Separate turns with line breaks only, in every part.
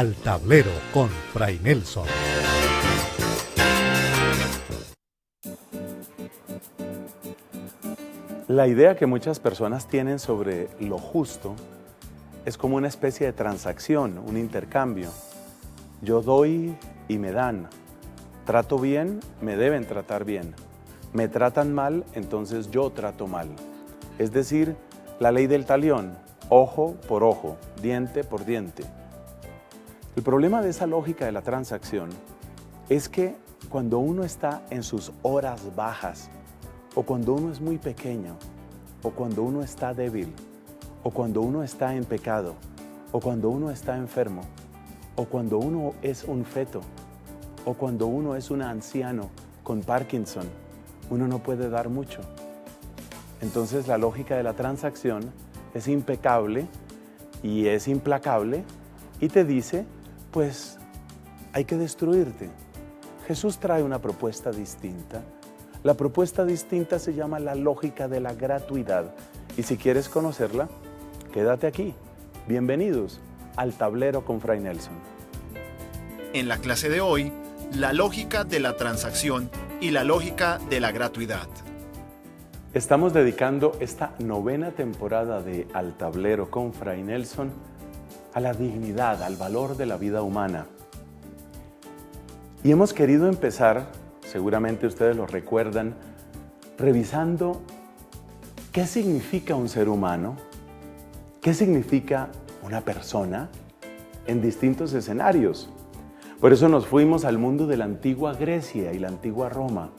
Al Tablero con Fray Nelson.
La idea que muchas personas tienen sobre lo justo es como una especie de transacción, un intercambio. Yo doy y me dan. Trato bien, me deben tratar bien. Me tratan mal, entonces yo trato mal. Es decir, la ley del talión, ojo por ojo, diente por diente. El problema de esa lógica de la transacción es que cuando uno está en sus horas bajas, o cuando uno es muy pequeño, o cuando uno está débil, o cuando uno está en pecado, o cuando uno está enfermo, o cuando uno es un feto, o cuando uno es un anciano con Parkinson, uno no puede dar mucho. Entonces la lógica de la transacción es impecable y es implacable y te dice, pues hay que destruirte. Jesús trae una propuesta distinta. La propuesta distinta se llama la lógica de la gratuidad. Y si quieres conocerla, quédate aquí. Bienvenidos al Tablero con Fray Nelson.
En la clase de hoy, la lógica de la transacción y la lógica de la gratuidad.
Estamos dedicando esta 9ª temporada de Al Tablero con Fray Nelson a la dignidad, al valor de la vida humana. Y hemos querido empezar, seguramente ustedes lo recuerdan, revisando qué significa un ser humano, qué significa una persona en distintos escenarios. Por eso nos fuimos al mundo de la antigua Grecia y la antigua Roma.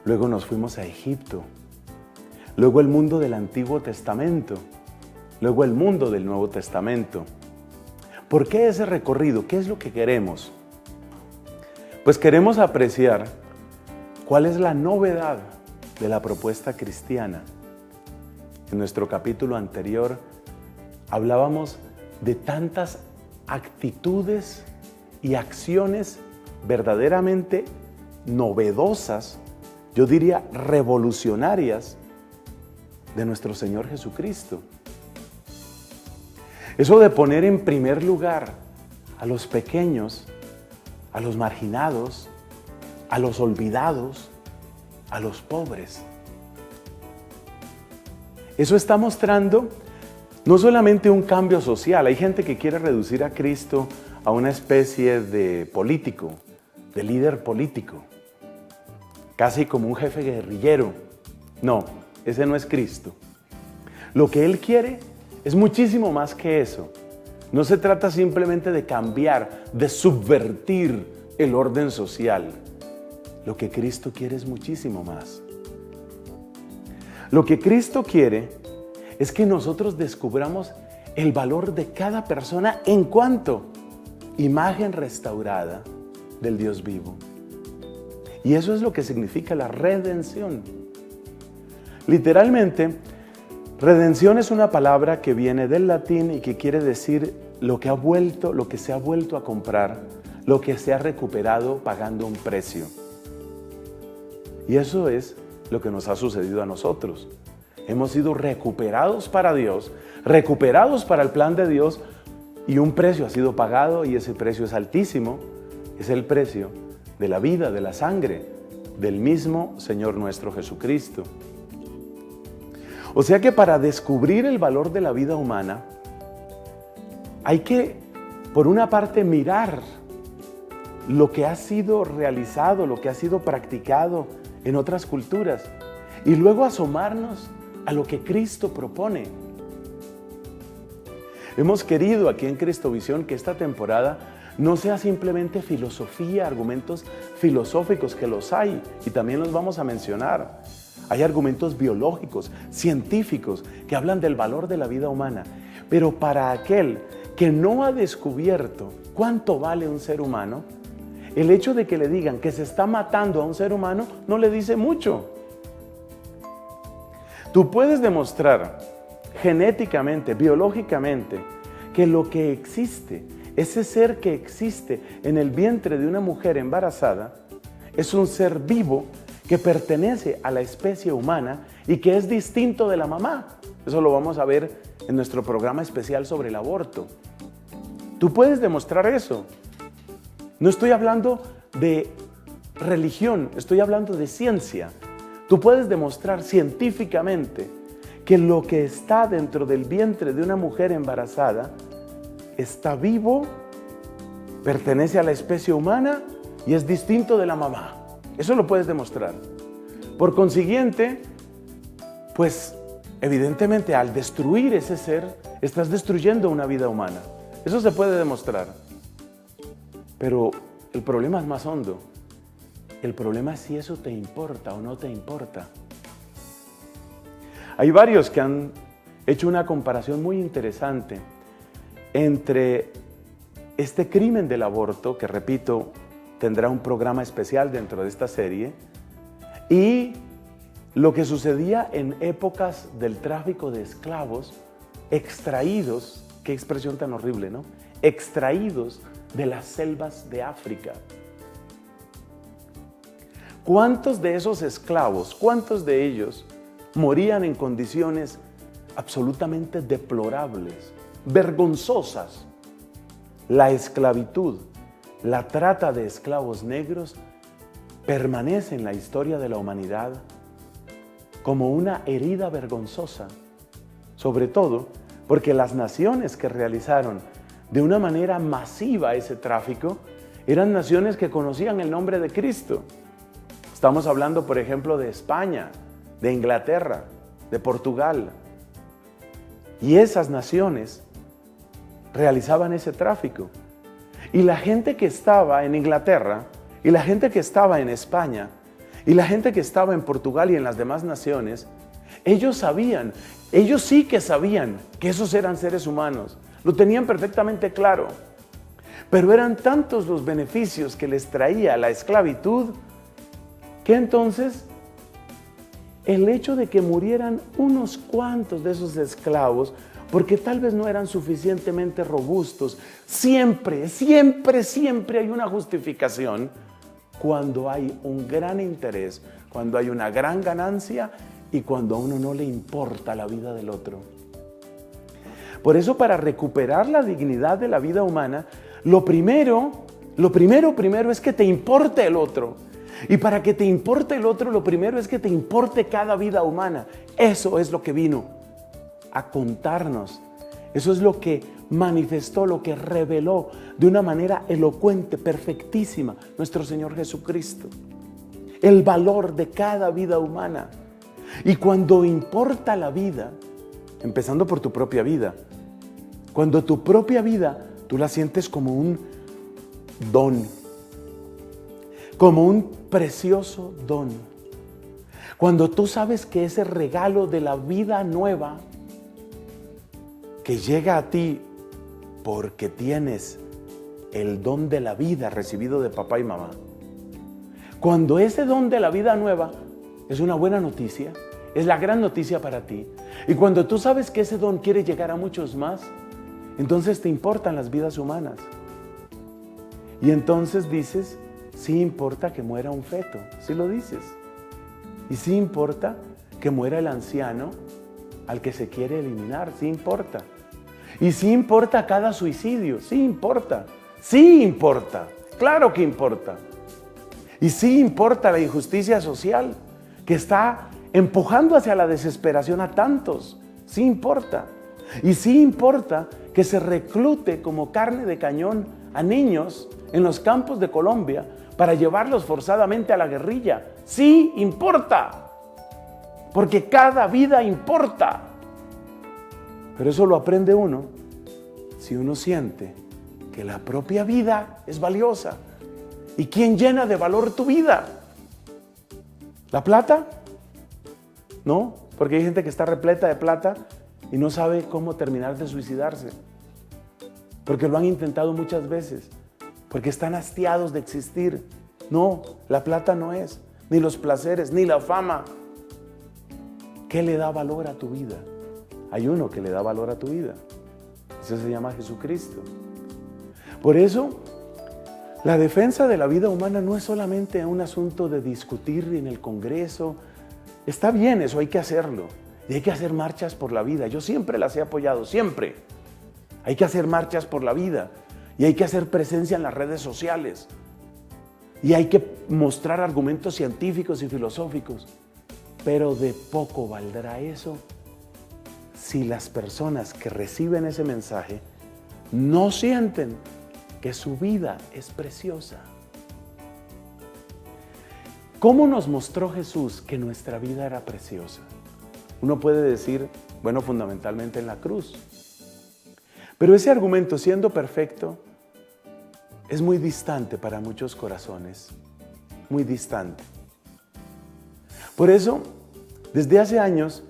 Luego nos fuimos a Egipto. Luego el mundo del Antiguo Testamento. Luego el mundo del Nuevo Testamento. ¿Por qué ese recorrido? ¿Qué es lo que queremos? Pues queremos apreciar cuál es la novedad de la propuesta cristiana. En nuestro capítulo anterior hablábamos de tantas actitudes y acciones verdaderamente novedosas, yo diría revolucionarias, de nuestro Señor Jesucristo. Eso de poner en primer lugar a los pequeños, a los marginados, a los olvidados, a los pobres. Eso está mostrando no solamente un cambio social. Hay gente que quiere reducir a Cristo a una especie de político, de líder político, casi como un jefe guerrillero. No, ese no es Cristo. Lo que Él quiere es muchísimo más que eso. No se trata simplemente de cambiar, de subvertir el orden social. Lo que Cristo quiere es muchísimo más. Lo que Cristo quiere es que nosotros descubramos el valor de cada persona en cuanto imagen restaurada del Dios vivo. Y eso es lo que significa la redención. Literalmente, redención es una palabra que viene del latín y que quiere decir lo que se ha vuelto a comprar, lo que se ha recuperado pagando un precio. Y eso es lo que nos ha sucedido a nosotros. Hemos sido recuperados para Dios, recuperados para el plan de Dios, y un precio ha sido pagado, y ese precio es altísimo. Es el precio de la vida, de la sangre, del mismo Señor nuestro Jesucristo. O sea que para descubrir el valor de la vida humana, hay que, por una parte, mirar lo que ha sido realizado, lo que ha sido practicado en otras culturas, y luego asomarnos a lo que Cristo propone. Hemos querido aquí en Cristovisión que esta temporada no sea simplemente filosofía, argumentos filosóficos, que los hay y también los vamos a mencionar. Hay argumentos biológicos, científicos, que hablan del valor de la vida humana. Pero para aquel que no ha descubierto cuánto vale un ser humano, el hecho de que le digan que se está matando a un ser humano no le dice mucho. Tú puedes demostrar genéticamente, biológicamente, que lo que existe, ese ser que existe en el vientre de una mujer embarazada, es un ser vivo que pertenece a la especie humana y que es distinto de la mamá. Eso lo vamos a ver en nuestro programa especial sobre el aborto. Tú puedes demostrar eso. No estoy hablando de religión, estoy hablando de ciencia. Tú puedes demostrar científicamente que lo que está dentro del vientre de una mujer embarazada está vivo, pertenece a la especie humana y es distinto de la mamá. Eso lo puedes demostrar. Por consiguiente, pues evidentemente al destruir ese ser, estás destruyendo una vida humana. Eso se puede demostrar. Pero el problema es más hondo. El problema es si eso te importa o no te importa. Hay varios que han hecho una comparación muy interesante entre este crimen del aborto, que repito, tendrá un programa especial dentro de esta serie, y lo que sucedía en épocas del tráfico de esclavos extraídos, qué expresión tan horrible, ¿no? Extraídos de las selvas de África. ¿Cuántos de esos esclavos, cuántos de ellos morían en condiciones absolutamente deplorables, vergonzosas? La esclavitud, la trata de esclavos negros permanece en la historia de la humanidad como una herida vergonzosa, sobre todo porque las naciones que realizaron de una manera masiva ese tráfico eran naciones que conocían el nombre de Cristo. Estamos hablando, por ejemplo, de España, de Inglaterra, de Portugal. Y esas naciones realizaban ese tráfico. Y la gente que estaba en Inglaterra, y la gente que estaba en España, y la gente que estaba en Portugal y en las demás naciones, ellos sabían, ellos sí que sabían que esos eran seres humanos. Lo tenían perfectamente claro. Pero eran tantos los beneficios que les traía la esclavitud, que entonces el hecho de que murieran unos cuantos de esos esclavos, porque tal vez no eran suficientemente robustos, siempre hay una justificación cuando hay un gran interés, cuando hay una gran ganancia y cuando a uno no le importa la vida del otro. Por eso, para recuperar la dignidad de la vida humana, lo primero es que te importe el otro. Y para que te importe el otro, lo primero es que te importe cada vida humana. Eso es lo que vino a contarnos. Eso es lo que manifestó, lo que reveló de una manera elocuente, perfectísima, nuestro Señor Jesucristo. El valor de cada vida humana. Y cuando importa la vida, empezando por tu propia vida, cuando tu propia vida tú la sientes como un don, como un precioso don. Cuando tú sabes que ese regalo de la vida nueva que llega a ti porque tienes el don de la vida recibido de papá y mamá, cuando ese don de la vida nueva es una buena noticia, es la gran noticia para ti, y cuando tú sabes que ese don quiere llegar a muchos más, entonces te importan las vidas humanas. Y entonces dices, sí importa que muera un feto, sí lo dices. Y sí importa que muera el anciano al que se quiere eliminar, sí importa. Y sí importa cada suicidio, sí importa, claro que importa. Y sí importa la injusticia social que está empujando hacia la desesperación a tantos, sí importa. Y sí importa que se reclute como carne de cañón a niños en los campos de Colombia para llevarlos forzadamente a la guerrilla. Sí importa, porque cada vida importa. Pero eso lo aprende uno si uno siente que la propia vida es valiosa. ¿Y quién llena de valor tu vida? ¿La plata? No, porque hay gente que está repleta de plata y no sabe cómo terminar de suicidarse. Porque lo han intentado muchas veces. Porque están hastiados de existir. No, la plata no es, ni los placeres, ni la fama. ¿Qué le da valor a tu vida? Hay uno que le da valor a tu vida. Eso se llama Jesucristo. Por eso, la defensa de la vida humana no es solamente un asunto de discutir en el Congreso. Está bien, eso hay que hacerlo. Y hay que hacer marchas por la vida. Yo siempre las he apoyado, siempre. Hay que hacer marchas por la vida. y hay que hacer presencia en las redes sociales y hay que mostrar argumentos científicos y filosóficos, pero de poco valdrá eso si las personas que reciben ese mensaje no sienten que su vida es preciosa. ¿Cómo nos mostró Jesús que nuestra vida era preciosa? Uno puede decir, bueno, fundamentalmente en la cruz. Pero ese argumento, siendo perfecto, es muy distante para muchos corazones, muy distante. Por eso, desde hace años,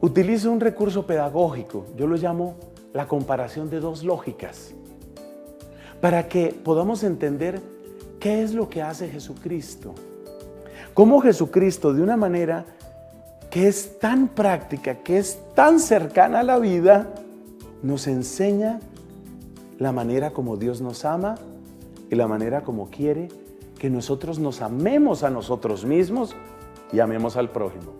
utilizo un recurso pedagógico, yo lo llamo la comparación de dos lógicas, para que podamos entender qué es lo que hace Jesucristo. Cómo Jesucristo, de una manera que es tan práctica, que es tan cercana a la vida, nos enseña la manera como Dios nos ama y la manera como quiere que nosotros nos amemos a nosotros mismos y amemos al prójimo.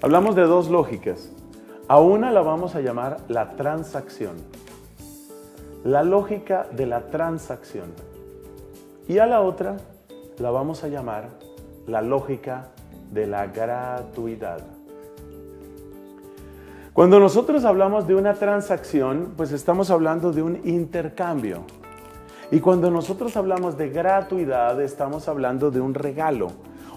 Hablamos de dos lógicas. A una la vamos a llamar la transacción. La lógica de la transacción. Y a la otra la vamos a llamar la lógica de la gratuidad. Cuando nosotros hablamos de una transacción, pues estamos hablando de un intercambio. Y cuando nosotros hablamos de gratuidad, estamos hablando de un regalo.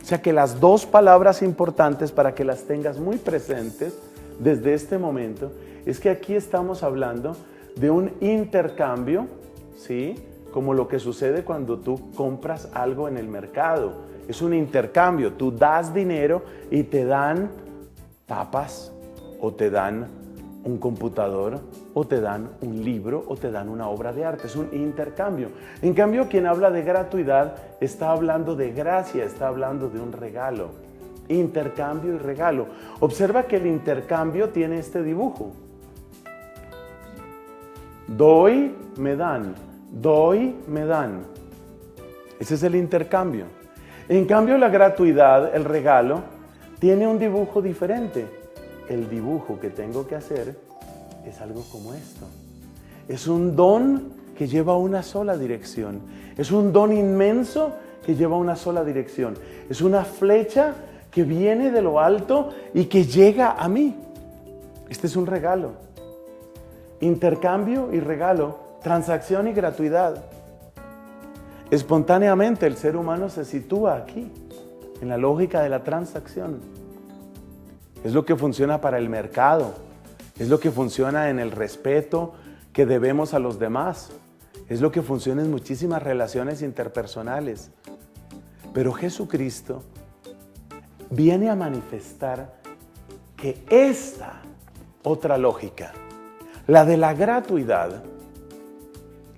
O sea que las dos palabras importantes para que las tengas muy presentes desde este momento, es que aquí estamos hablando de un intercambio, ¿sí? Como lo que sucede cuando tú compras algo en el mercado. Es un intercambio, tú das dinero y te dan papas, o te dan un computador, o te dan un libro, o te dan una obra de arte. Es un intercambio. En cambio, quien habla de gratuidad está hablando de gracia, está hablando de un regalo. Intercambio y regalo. Observa que el intercambio tiene este dibujo. Doy, me dan. Doy, me dan. Ese es el intercambio. En cambio, la gratuidad, el regalo, tiene un dibujo diferente. El dibujo que tengo que hacer es algo como esto. Es un don que lleva una sola dirección. Es un don inmenso que lleva una sola dirección. Es una flecha que viene de lo alto y que llega a mí. Este es un regalo. Intercambio y regalo. Transacción y gratuidad. Espontáneamente el ser humano se sitúa aquí, en la lógica de la transacción. Es lo que funciona para el mercado, es lo que funciona en el respeto que debemos a los demás, es lo que funciona en muchísimas relaciones interpersonales. Pero Jesucristo viene a manifestar que esta otra lógica, la de la gratuidad,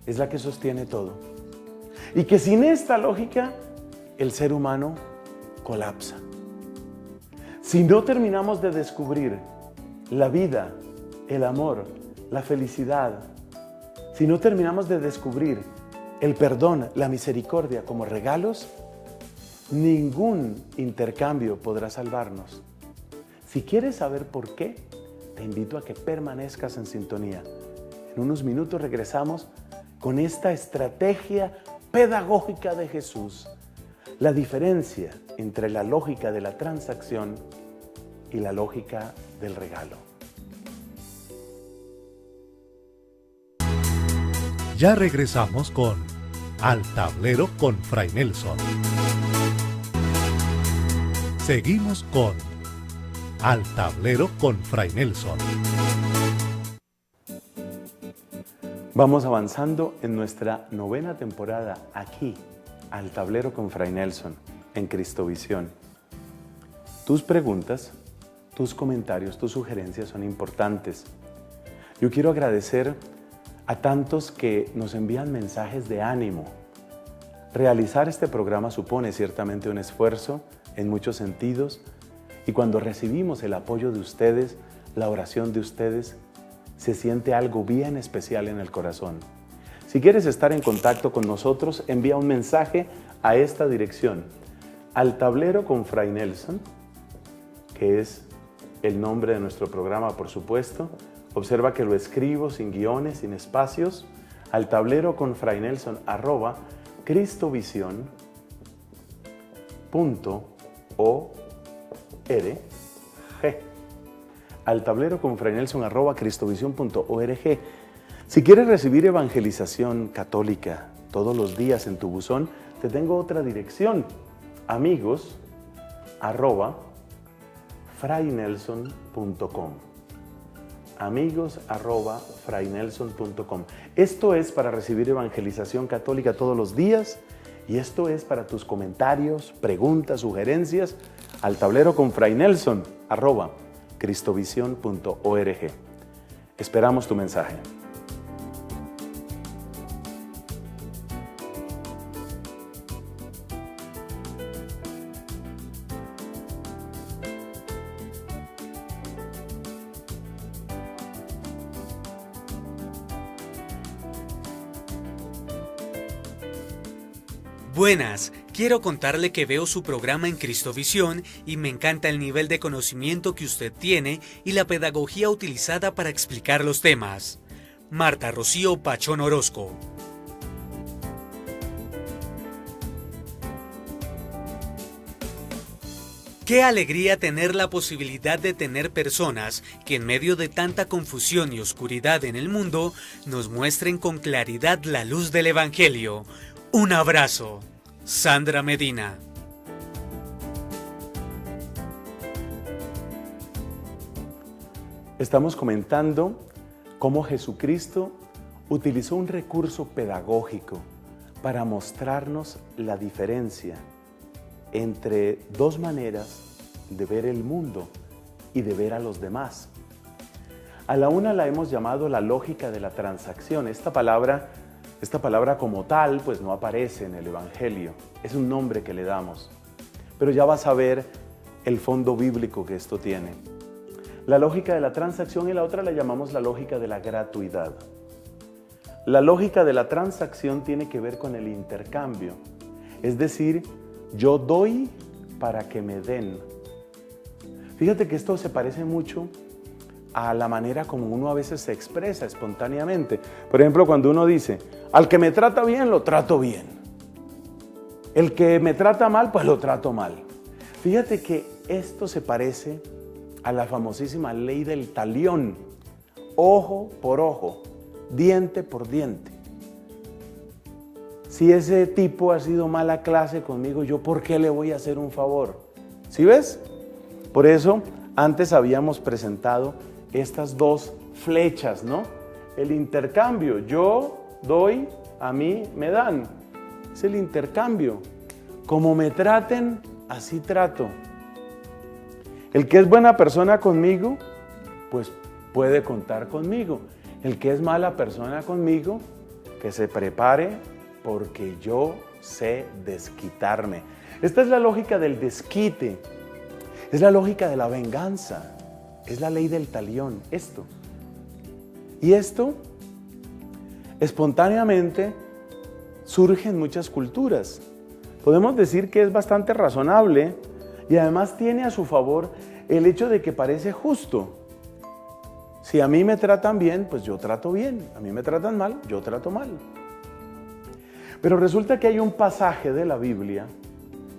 es la que sostiene todo. Y que sin esta lógica, el ser humano colapsa. Si no terminamos de descubrir la vida, el amor, la felicidad, si no terminamos de descubrir el perdón, la misericordia como regalos, ningún intercambio podrá salvarnos. Si quieres saber por qué, te invito a que permanezcas en sintonía. En unos minutos regresamos con esta estrategia pedagógica de Jesús, la diferencia entre la lógica de la transacción y la lógica del regalo.
Ya regresamos con Al Tablero con Fray Nelson. Seguimos con Al Tablero con Fray Nelson.
Vamos avanzando en nuestra 9ª temporada aquí, Al Tablero con Fray Nelson, en Cristovisión. Tus preguntas, tus comentarios, tus sugerencias son importantes. Yo quiero agradecer a tantos que nos envían mensajes de ánimo. Realizar este programa supone ciertamente un esfuerzo en muchos sentidos, y cuando recibimos el apoyo de ustedes, la oración de ustedes, se siente algo bien especial en el corazón. Si quieres estar en contacto con nosotros, envía un mensaje a esta dirección: Al Tablero con Fray Nelson, que es el nombre de nuestro programa, por supuesto, Observa que lo escribo sin guiones, sin espacios, al tablero con Fray Nelson @cristovision.org. Al tablero con Fray Nelson @cristovision.org. Si quieres recibir evangelización católica todos los días en tu buzón, te tengo otra dirección: amigos@fraynelson.com. amigos@fraynelson.com. Esto es para recibir evangelización católica todos los días, y esto es para tus comentarios, preguntas, sugerencias al tablero con Fray Nelson @cristovision.org. Esperamos tu mensaje.
Buenas, quiero contarle que veo su programa en Cristovisión y me encanta el nivel de conocimiento que usted tiene y la pedagogía utilizada para explicar los temas. Marta Rocío Pachón Orozco. Qué alegría tener la posibilidad de tener personas que en medio de tanta confusión y oscuridad en el mundo nos muestren con claridad la luz del Evangelio. Un abrazo. Sandra Medina.
Estamos comentando cómo Jesucristo utilizó un recurso pedagógico para mostrarnos la diferencia entre dos maneras de ver el mundo y de ver a los demás. A la una la hemos llamado la lógica de la transacción. Esta palabra como tal, pues no aparece en el Evangelio. Es un nombre que le damos. Pero ya vas a ver el fondo bíblico que esto tiene. La lógica de la transacción, y la otra la llamamos la lógica de la gratuidad. La lógica de la transacción tiene que ver con el intercambio. Es decir, yo doy para que me den. Fíjate que esto se parece mucho a la manera como uno a veces se expresa espontáneamente. Por ejemplo, cuando uno dice, al que me trata bien, lo trato bien. El que me trata mal, pues lo trato mal. Fíjate que esto se parece a la famosísima ley del talión. Ojo por ojo, diente por diente. Si ese tipo ha sido mala clase conmigo, ¿yo por qué le voy a hacer un favor? ¿Sí ves? Por eso, antes habíamos presentado estas dos flechas, ¿no? El intercambio, yo doy, a mí me dan. Es el intercambio. Como me traten, así trato. El que es buena persona conmigo, pues puede contar conmigo. El que es mala persona conmigo, que se prepare, porque yo sé desquitarme. Esta es la lógica del desquite. Es la lógica de la venganza. Es la ley del talión, esto. Y esto, espontáneamente, surge en muchas culturas. Podemos decir que es bastante razonable y además tiene a su favor el hecho de que parece justo. Si a mí me tratan bien, pues yo trato bien. A mí me tratan mal, yo trato mal. Pero resulta que hay un pasaje de la Biblia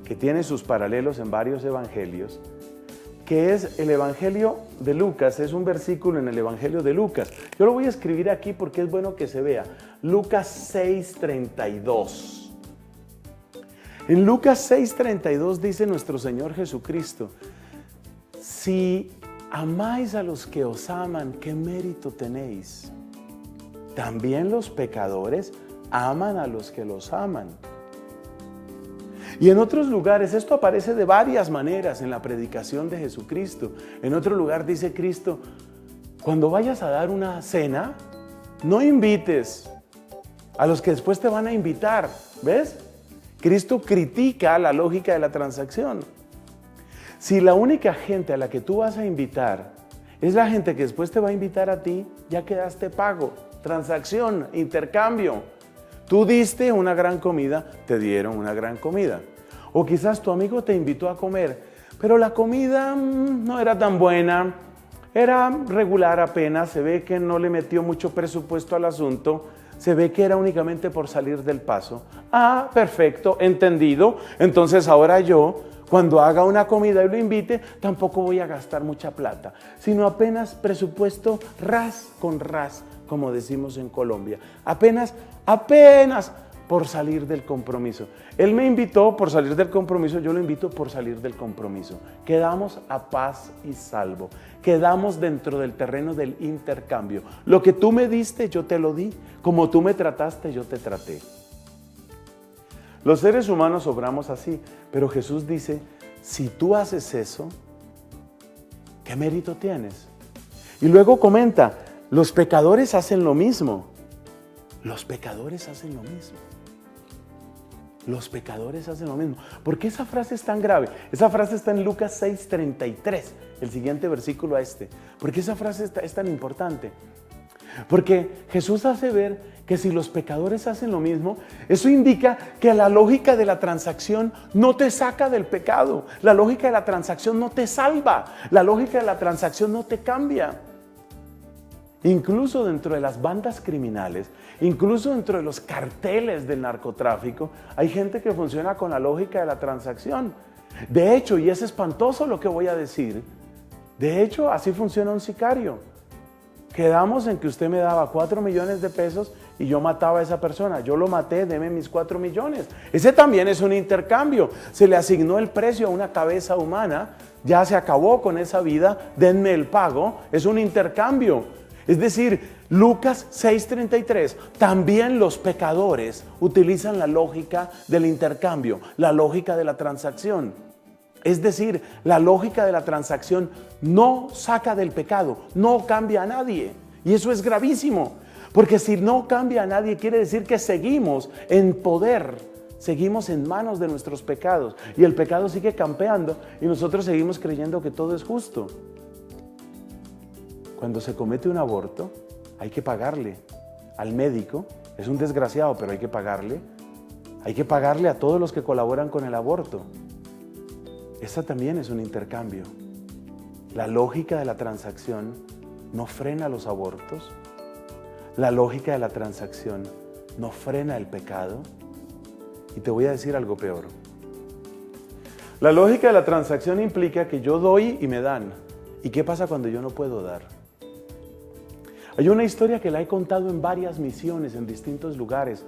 que tiene sus paralelos en varios evangelios, que es el Evangelio de Lucas. Es un versículo en el Evangelio de Lucas. Yo lo voy a escribir aquí porque es bueno que se vea. Lucas 6:32. En Lucas 6:32 dice nuestro Señor Jesucristo: si amáis a los que os aman, ¿qué mérito tenéis? También los pecadores aman a los que los aman. Y en otros lugares, esto aparece de varias maneras en la predicación de Jesucristo. En otro lugar dice Cristo, cuando vayas a dar una cena, no invites a los que después te van a invitar. ¿Ves? Cristo critica la lógica de la transacción. Si la única gente a la que tú vas a invitar es la gente que después te va a invitar a ti, ya quedaste pago. Transacción, intercambio. Tú diste una gran comida, te dieron una gran comida. O quizás tu amigo te invitó a comer, pero la comida no era tan buena, era regular apenas, se ve que no le metió mucho presupuesto al asunto, se ve que era únicamente por salir del paso. Ah, perfecto, entendido. Entonces ahora yo, cuando haga una comida y lo invite, tampoco voy a gastar mucha plata, sino apenas presupuesto ras con ras, como decimos en Colombia. Apenas por salir del compromiso. Él me invitó por salir del compromiso, yo lo invito por salir del compromiso. Quedamos a paz y salvo. Quedamos dentro del terreno del intercambio. Lo que tú me diste, yo te lo di. Como tú me trataste, yo te traté. Los seres humanos obramos así, pero Jesús dice, si tú haces eso, ¿qué mérito tienes? Y luego comenta, los pecadores hacen lo mismo. Los pecadores hacen lo mismo. Los pecadores hacen lo mismo. ¿Por qué esa frase es tan grave? Esa frase está en Lucas 6:33, el siguiente versículo a este. ¿Por qué esa frase es tan importante? Porque Jesús hace ver que si los pecadores hacen lo mismo, eso indica que la lógica de la transacción no te saca del pecado. La lógica de la transacción no te salva. La lógica de la transacción no te cambia. Incluso dentro de las bandas criminales, incluso dentro de los carteles del narcotráfico, hay gente que funciona con la lógica de la transacción. De hecho, y es espantoso lo que voy a decir, de hecho, así funciona un sicario. Quedamos en que usted me daba 4 millones de pesos y yo mataba a esa persona. Yo lo maté, deme mis 4 millones. Ese también es un intercambio. Se le asignó el precio a una cabeza humana, ya se acabó con esa vida, denme el pago. Es un intercambio. Es decir, Lucas 6:33, también los pecadores utilizan la lógica del intercambio, la lógica de la transacción. Es decir, la lógica de la transacción no saca del pecado, no cambia a nadie. Y eso es gravísimo, porque si no cambia a nadie quiere decir que seguimos en poder, seguimos en manos de nuestros pecados. Y el pecado sigue campeando y nosotros seguimos creyendo que todo es justo. Cuando se comete un aborto, hay que pagarle al médico. Es un desgraciado, pero hay que pagarle. Hay que pagarle a todos los que colaboran con el aborto. Esta también es un intercambio. La lógica de la transacción no frena los abortos. La lógica de la transacción no frena el pecado. Y te voy a decir algo peor. La lógica de la transacción implica que yo doy y me dan. ¿Y qué pasa cuando yo no puedo dar? Hay una historia que la he contado en varias misiones, en distintos lugares,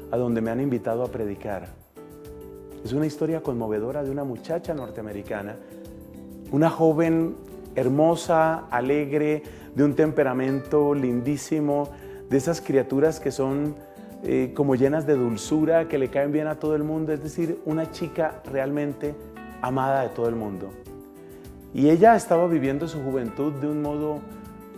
a donde me han invitado a predicar. Es una historia conmovedora de una muchacha norteamericana, una joven hermosa, alegre, de un temperamento lindísimo, de esas criaturas que son como llenas de dulzura, que le caen bien a todo el mundo, es decir, una chica realmente amada de todo el mundo. Y ella estaba viviendo su juventud de un modo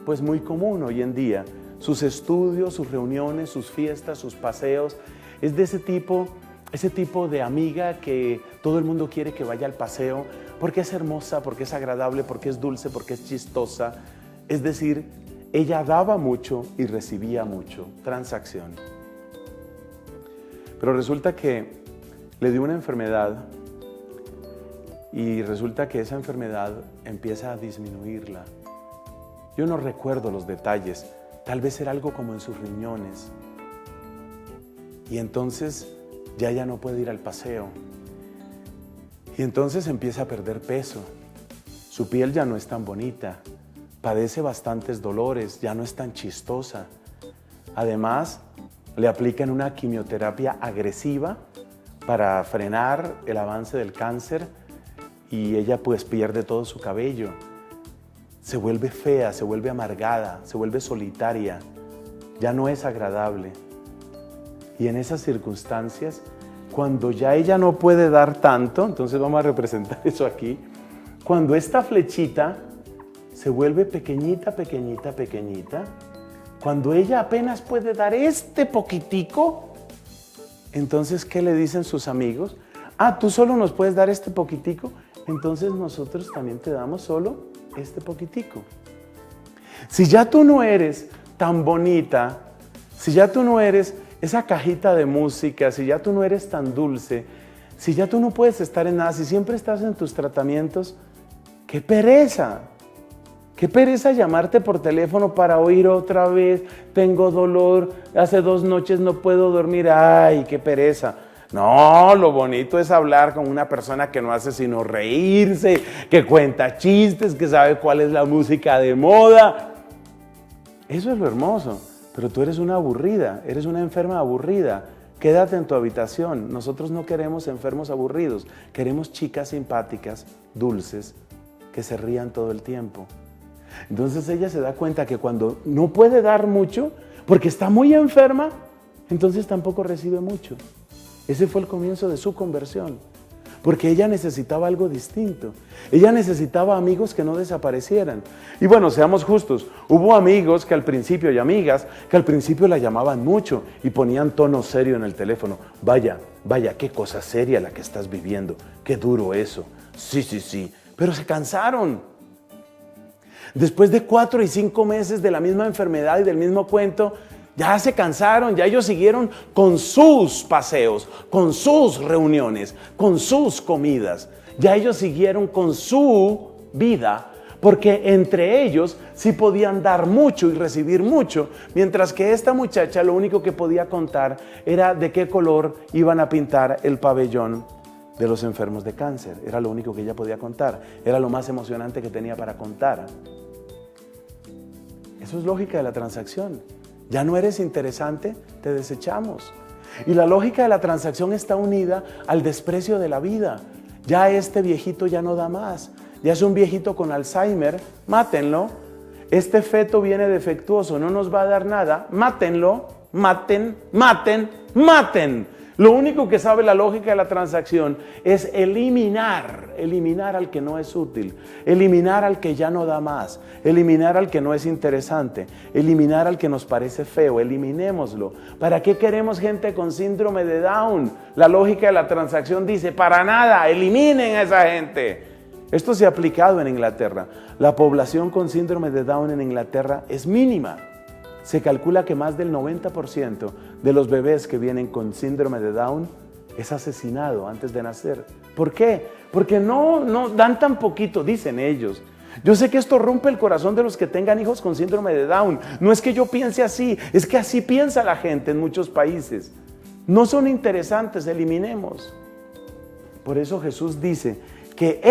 pues muy común hoy en día. Sus estudios, sus reuniones, sus fiestas, sus paseos, es de ese tipo de amiga que todo el mundo quiere que vaya al paseo porque es hermosa, porque es agradable, porque es dulce, porque es chistosa. Es decir, ella daba mucho y recibía mucho, transacción. Pero resulta que le dio una enfermedad y resulta que esa enfermedad empieza a disminuirla. Yo no recuerdo los detalles, tal vez era algo como en sus riñones. Y entonces ya no puede ir al paseo. Y entonces empieza a perder peso. Su piel ya no es tan bonita, padece bastantes dolores, ya no es tan chistosa. Además, le aplican una quimioterapia agresiva para frenar el avance del cáncer y ella pues pierde todo su cabello. Se vuelve fea, se vuelve amargada, se vuelve solitaria, ya no es agradable. Y en esas circunstancias, cuando ya ella no puede dar tanto, entonces vamos a representar eso aquí, cuando esta flechita se vuelve pequeñita, pequeñita, pequeñita, cuando ella apenas puede dar este poquitico, entonces, ¿qué le dicen sus amigos? Ah, ¿tú solo nos puedes dar este poquitico? Entonces nosotros también te damos solo este poquitico. Si ya tú no eres tan bonita, si ya tú no eres esa cajita de música, si ya tú no eres tan dulce, si ya tú no puedes estar en nada, si siempre estás en tus tratamientos, ¡qué pereza! Qué pereza llamarte por teléfono para oír otra vez, tengo dolor, hace 2 noches no puedo dormir, ay, qué pereza. No, lo bonito es hablar con una persona que no hace sino reírse, que cuenta chistes, que sabe cuál es la música de moda. Eso es lo hermoso, pero tú eres una aburrida, eres una enferma aburrida. Quédate en tu habitación. Nosotros no queremos enfermos aburridos, queremos chicas simpáticas, dulces, que se rían todo el tiempo. Entonces ella se da cuenta que cuando no puede dar mucho, porque está muy enferma, entonces tampoco recibe mucho. Ese fue el comienzo de su conversión, porque ella necesitaba algo distinto. Ella necesitaba amigos que no desaparecieran. Y bueno, seamos justos, hubo amigos que al principio y amigas que al principio la llamaban mucho y ponían tono serio en el teléfono. Vaya, qué cosa seria la que estás viviendo, qué duro eso. Sí, pero se cansaron. Después de 4 y 5 meses de la misma enfermedad y del mismo cuento, ya se cansaron, ya ellos siguieron con sus paseos, con sus reuniones, con sus comidas. Ya ellos siguieron con su vida, porque entre ellos sí podían dar mucho y recibir mucho, mientras que esta muchacha lo único que podía contar era de qué color iban a pintar el pabellón de los enfermos de cáncer. Era lo único que ella podía contar, era lo más emocionante que tenía para contar. Eso es lógica de la transacción. Ya no eres interesante, te desechamos. Y la lógica de la transacción está unida al desprecio de la vida. Ya este viejito ya no da más. Ya es un viejito con Alzheimer, mátenlo. Este feto viene defectuoso, no nos va a dar nada, mátenlo, maten. Lo único que sabe la lógica de la transacción es eliminar al que no es útil, eliminar al que ya no da más, eliminar al que no es interesante, eliminar al que nos parece feo, eliminémoslo. ¿Para qué queremos gente con síndrome de Down? La lógica de la transacción dice, para nada, eliminen a esa gente. Esto se ha aplicado en Inglaterra. La población con síndrome de Down en Inglaterra es mínima. Se calcula que más del 90% de los bebés que vienen con síndrome de Down es asesinado antes de nacer. ¿Por qué? Porque no dan tan poquito, dicen ellos. Yo sé que esto rompe el corazón de los que tengan hijos con síndrome de Down. No es que yo piense así, es que así piensa la gente en muchos países. No son interesantes, eliminemos. Por eso Jesús dice que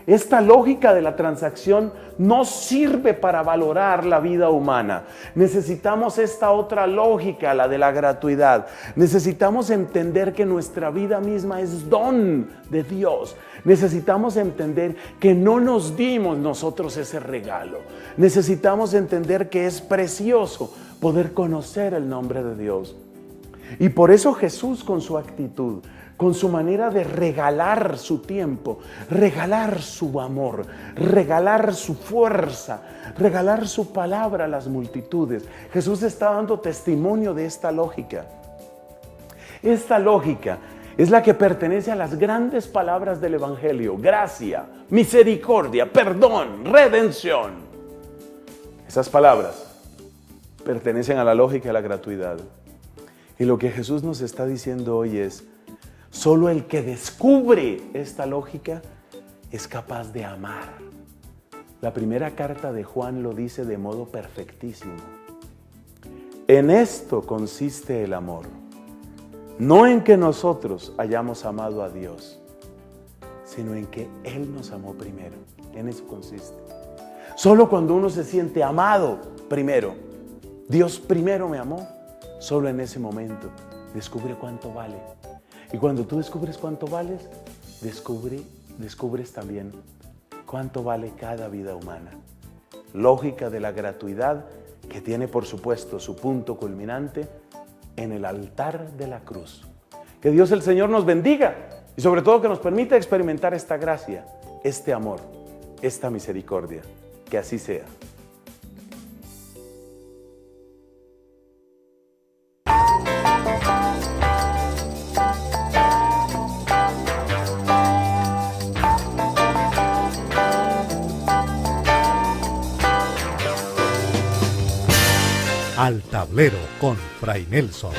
esta lógica de la transacción no sirve para valorar la vida humana. Necesitamos esta otra lógica, la de la gratuidad. Necesitamos entender que nuestra vida misma es don de Dios. Necesitamos entender que no nos dimos nosotros ese regalo. Necesitamos entender que es precioso poder conocer el nombre de Dios. Y por eso Jesús, con su actitud, con su manera de regalar su tiempo, regalar su amor, regalar su fuerza, regalar su palabra a las multitudes. Jesús está dando testimonio de esta lógica. Esta lógica es la que pertenece a las grandes palabras del Evangelio: gracia, misericordia, perdón, redención. Esas palabras pertenecen a la lógica de la gratuidad. Y lo que Jesús nos está diciendo hoy es: solo el que descubre esta lógica es capaz de amar. La primera carta de Juan lo dice de modo perfectísimo. En esto consiste el amor, no en que nosotros hayamos amado a Dios, sino en que Él nos amó primero. En eso consiste. Solo cuando uno se siente amado primero, Dios primero me amó, solo en ese momento descubre cuánto vale. Y cuando tú descubres cuánto vales, descubres también cuánto vale cada vida humana. Lógica de la gratuidad que tiene, por supuesto, su punto culminante en el altar de la cruz. Que Dios el Señor nos bendiga y sobre todo que nos permita experimentar esta gracia, este amor, esta misericordia. Que así sea.
Al tablero con Fray Nelson.